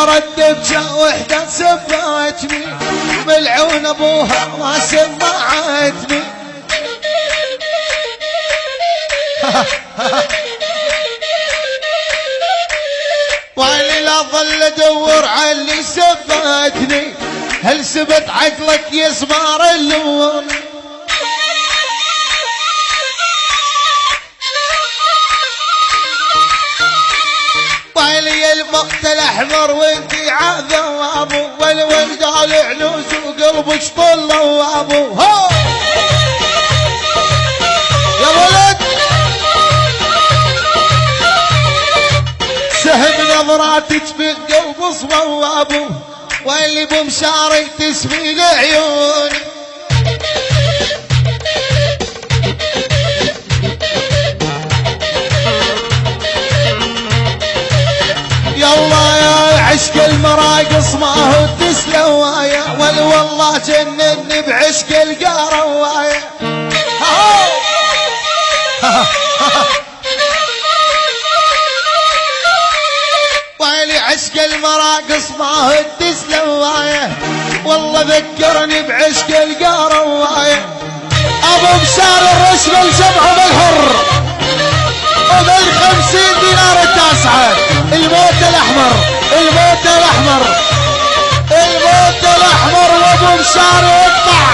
رد بجا وحدة سباتني ملعون ابوها ما سمعتني. ويلي لا ظل ادور على اللي سباتني، هل سبت عقلك يا سمار اللون؟ ويلي البخت الاحمر وانتي عذابو، والولد على علوز وقلبك طلابو. يا ولد سهم نظراتك في القلب صوابو، واللي بمشاري تسمي لعيوني. يلا يا عشق المراقص ما هو تسلوايا، والله جنني بعشق القروية. ويلي عشق المراقص ما هو تسلوايا، والله ذكرني بعشق القروية. ابو بشار الرشد الجمع بالحر وبال50 دينار التاسعة. الموت الاحمر الموت الاحمر الموت الاحمر وابو بشار يقطع.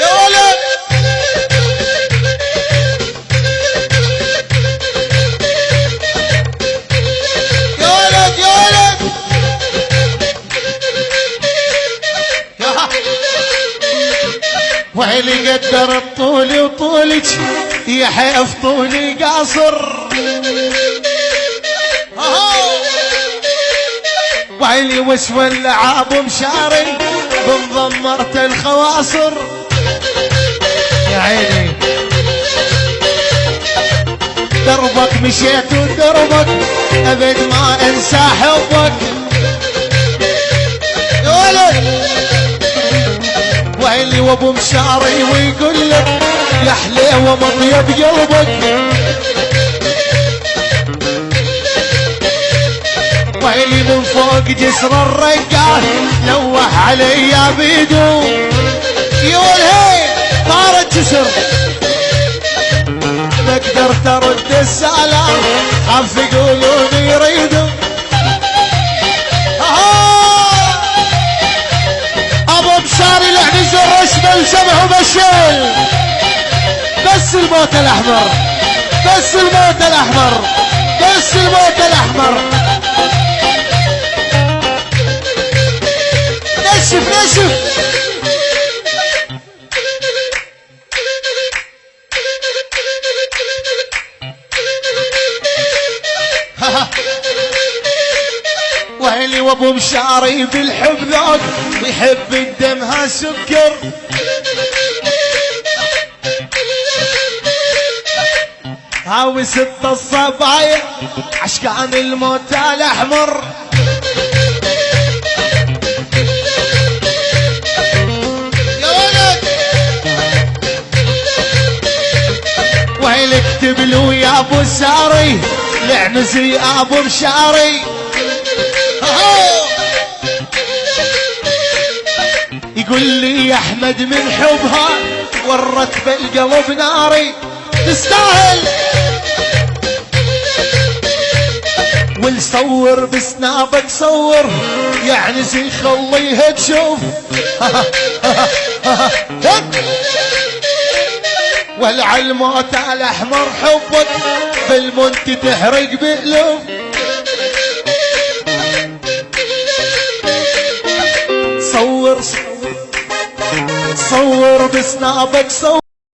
يا ولد يا ولد يا ولد ويلي قدر طولي وطولك يا حيف طولي قاصر. ويلي وش واللعاب مشاري بمضمرت الخواصر. يا عيني دربك مشيت ودربك ابد ما انسى حبك. يا ولد ويلي وابو مشاري ويقول لك يا حليوه مطيب قلبك. ويلي من فوق جسر الرقاع لوح علي بيدو. يقول هي طار الجسر ما قدرت ارد السلام، خاف يقولون يريدوا. ابو بشاري العنز الرشد الجمع وبشيل. بس الموت الاحمر بس الموت الاحمر بس الموت الاحمر. نشف نشف ويلي وابو مشاري بالحب ذوق ويحب الدمها سكر. هاوي 6 الصبايا عشقان الموت الاحمر. يا ولد ويلي اكتب له يا ابو ساري لعنزي ابو مشاري. يقول لي يا احمد من حبها ورت بالقلب ناري. تستاهل والصور بسنابك صور يعني زي خليها تشوف. والعلموت الاحمر حبك بالمنت تحرق بقلوب. صور صور بسنابك صور